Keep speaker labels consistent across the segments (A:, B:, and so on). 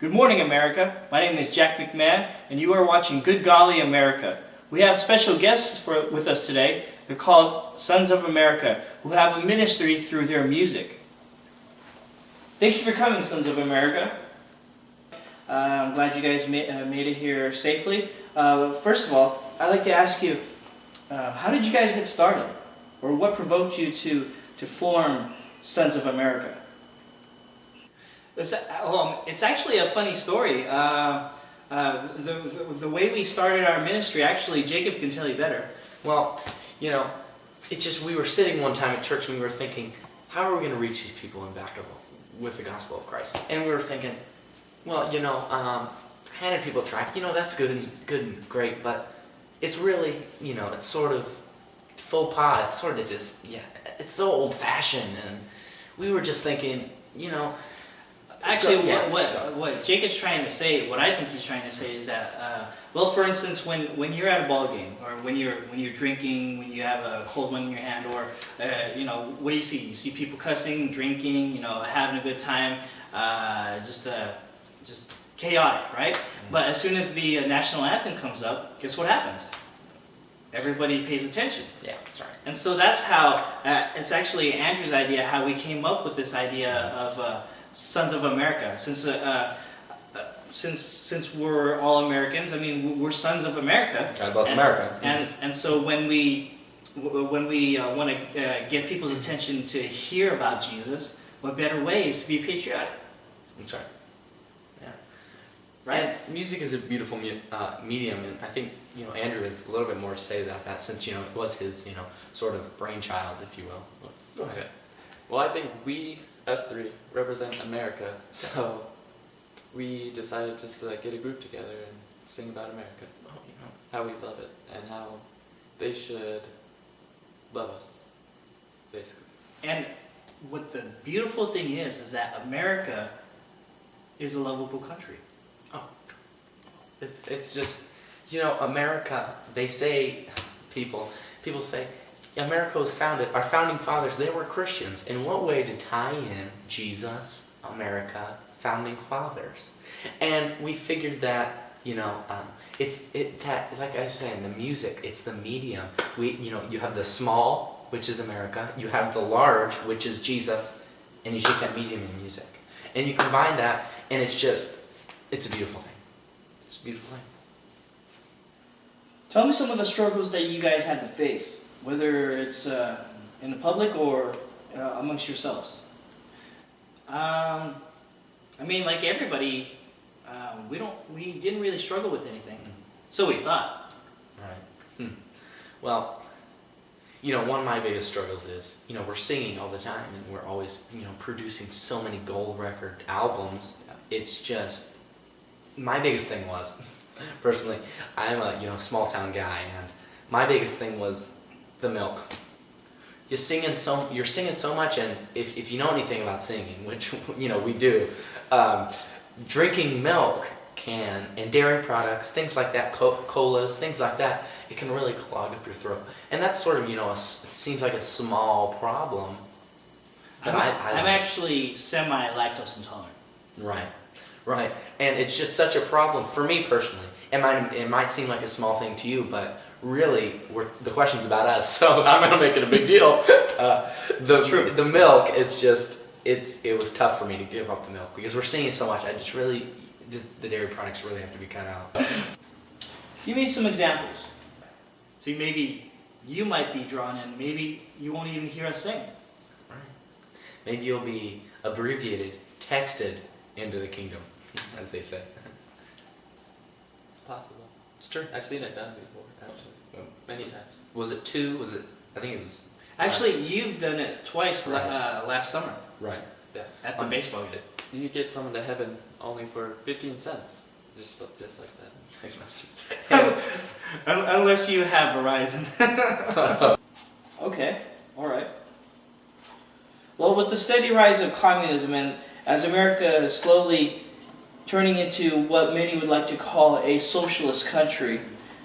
A: Good morning, America. My name is Jack McMahon, and you are watching Good Golly America. We have special guests with us today. They're called Sons of America, who have a ministry through their music. Thank you for coming, Sons of America. I'm glad you guys made it here safely. First of all, I'd like to ask you, how did you guys get started? Or what provoked you to form Sons of America? It's actually a funny story. The way we started our ministry, actually, Jacob can tell you better.
B: Well, it's just we were sitting one time at church and we were thinking, how are we going to reach these people in Vacaville with the gospel of Christ? And we were thinking, well, handing people a tract, that's good and great, but it's really, it's sort of faux pas. It's sort of just, it's so old-fashioned, and we were just thinking,
A: Actually, what Jacob's trying to say, what I think he's trying to say is that, well, for instance, when you're at a ball game, or when you're drinking, when you have a cold one in your hand, or what do you see? You see people cussing, drinking, having a good time, just chaotic, right? Mm-hmm. But as soon as the national anthem comes up, guess what happens? Everybody pays attention.
B: Yeah, that's right.
A: And so that's how it's actually Andrew's idea, how we came up with this idea of Sons of America. Since we're all Americans, I mean, we're sons of America.
B: God bless America.
A: And so when we want to get people's attention to hear about Jesus, what better way is to be patriotic?
B: That's right. Yeah.
A: Right.
B: And music is a beautiful medium, and I think Andrew has a little bit more to say about that, since it was his sort of brainchild, if you will.
C: Go ahead. Well, I think us three represent America, so we decided just to get a group together and sing about America, how we love it and how they should love us, basically.
A: And what the beautiful thing is that America is a lovable country.
B: Oh, it's just America. They say people say, America was founded, our founding fathers, they were Christians. In what way to tie in Jesus, America, founding fathers? And we figured that, like I was saying, the music, it's the medium. You have the small, which is America, you have the large, which is Jesus, and you take that medium in music. And you combine that, and it's a beautiful thing. It's a beautiful thing.
A: Tell me some of the struggles that you guys had to face, whether it's in the public or amongst yourselves. I mean, like everybody, we didn't really struggle with anything, so we thought.
B: Right. Well, one of my biggest struggles is, we're singing all the time, and we're always, producing so many gold record albums. It's just, my biggest thing was, personally, I'm a small town guy, and my biggest thing was the milk. You're singing so much, and if you know anything about singing, which we do, drinking milk and dairy products, things like that, colas, things like that, it can really clog up your throat. And that's sort of it seems like a small problem. But
A: I'm actually semi-lactose intolerant.
B: Right. And it's just such a problem for me personally. It might seem like a small thing to you, but really, the question's about us, so I'm going to make it a big deal. The milk, it was tough for me to give up the milk, because we're singing so much, the dairy products really have to be cut out.
A: Give me some examples. See, maybe you might be drawn in, maybe you won't even hear us sing.
B: Right. Maybe you'll be abbreviated, texted into the kingdom, as they say.
C: It's possible.
B: It's true.
C: I've seen it done before, actually. Many times.
B: Was it 2? I think it was...
A: Actually, you've done it twice last summer.
B: Right.
C: Yeah.
A: At the baseball game.
C: You could get someone to heaven only for 15 cents. Just like that.
B: Thanks, Master.
A: Unless you have Verizon. Okay, alright. Well, with the steady rise of communism, and as America is slowly turning into what many would like to call a socialist country,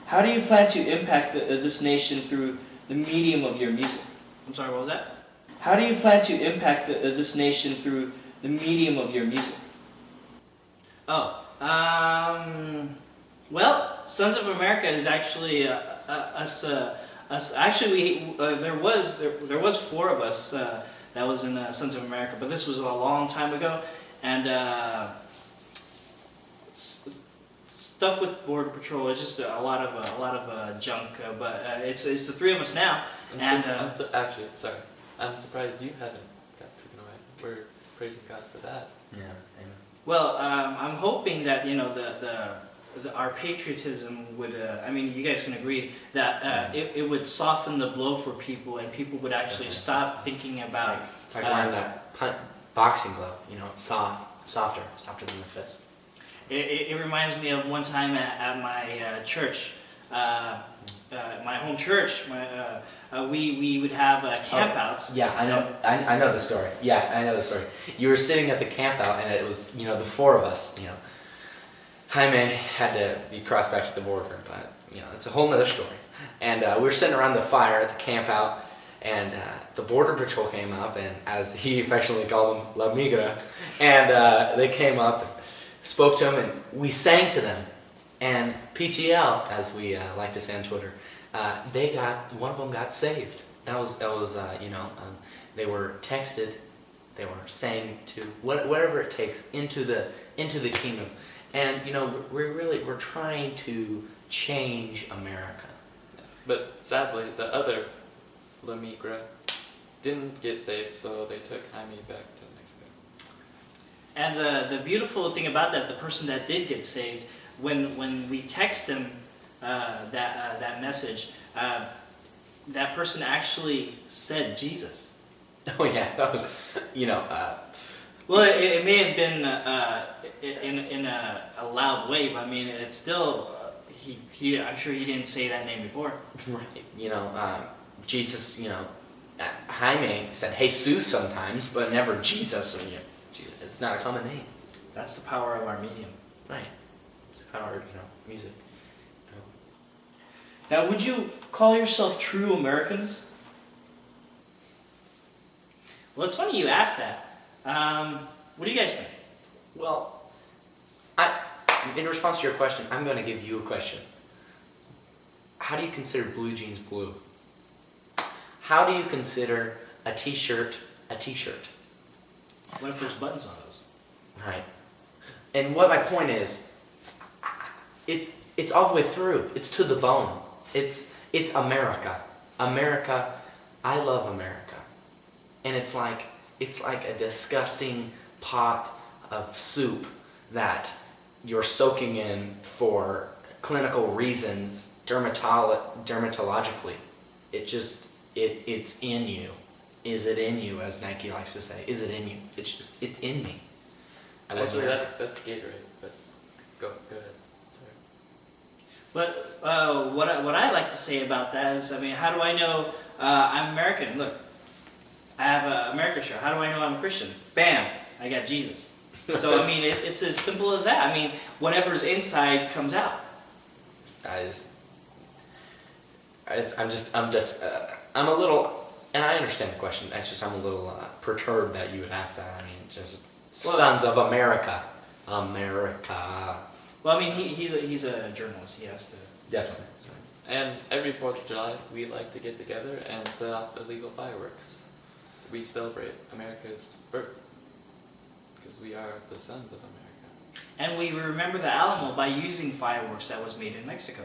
A: how do you plan to impact this nation through the medium of your music? I'm sorry, what was that? How do you plan to impact this nation through the medium of your music? Oh, well, Sons of America is actually us. Us actually, there was four of us that was in Sons of America, but this was a long time ago, and stuff with Border Patrol is just a lot of junk. But it's the three of us now, and
C: Actually, sorry, I'm surprised you haven't got taken away. We're praising God for that.
B: Yeah. Amen.
A: well, I'm hoping that our patriotism would, I mean, you guys can agree that it would soften the blow for people, and people would actually stop thinking about.
B: It's like wearing that boxing glove. You know, it's softer than the fist.
A: It reminds me of one time at my church, my home church. We would have campouts.
B: Yeah, I know. I know the story. Yeah, I know the story. You were sitting at the camp out, and it was the four of us. Jaime had to be crossed back to the border, but it's a whole nother story. And we were sitting around the fire at the camp out, and the border patrol came up, and as he affectionately called them, La Migra, and they came up, and spoke to him, and we sang to them. And PTL, as we like to say on Twitter, one of them got saved. That was they were texted, they were sang to whatever it takes into the kingdom. And we're trying to change America.
C: But sadly, the other La Migra didn't get saved, so they took Jaime back to Mexico.
A: And the beautiful thing about that, the person that did get saved, when we text them that message, that person actually said Jesus.
B: Oh yeah, that was
A: Well, it may have been in a loud way, but I mean, it's still I'm sure he didn't say that name before.
B: right. Jesus. Jaime said Jesus sometimes, but never Jesus. So, it's not a common name.
A: That's the power of our medium.
B: Right. It's the power of music.
A: Now, would you call yourself true Americans? Well, it's funny you asked that. What do you guys think?
B: Well, in response to your question, I'm going to give you a question. How do you consider blue jeans blue? How do you consider a t-shirt a t-shirt?
A: What if there's buttons on those?
B: Right. And what my point is, it's all the way through. It's to the bone. It's America. America, I love America. And it's like a disgusting pot of soup that you're soaking in for clinical reasons, dermatologically. It's in you. Is it in you, as Nike likes to say? Is it in you? It's in me. I love
C: Actually,
B: America.
C: that's Gatorade, but go ahead. Sorry.
A: But what I like to say about that is, I mean, how do I know I'm American? Look, I have an American shirt. How do I know I'm a Christian? Bam! I got Jesus. So I mean, it's as simple as that. I mean, whatever's inside comes out.
B: I'm a little, and I understand the question. It's just I'm a little perturbed that you would ask that. I mean, just Sons of America, America.
A: Well, I mean, he's a journalist. He has to.
B: Definitely. So.
C: And every 4th of July, we like to get together and set off illegal fireworks. We celebrate America's birth because we are the sons of America.
A: And we remember the Alamo by using fireworks that was made in Mexico.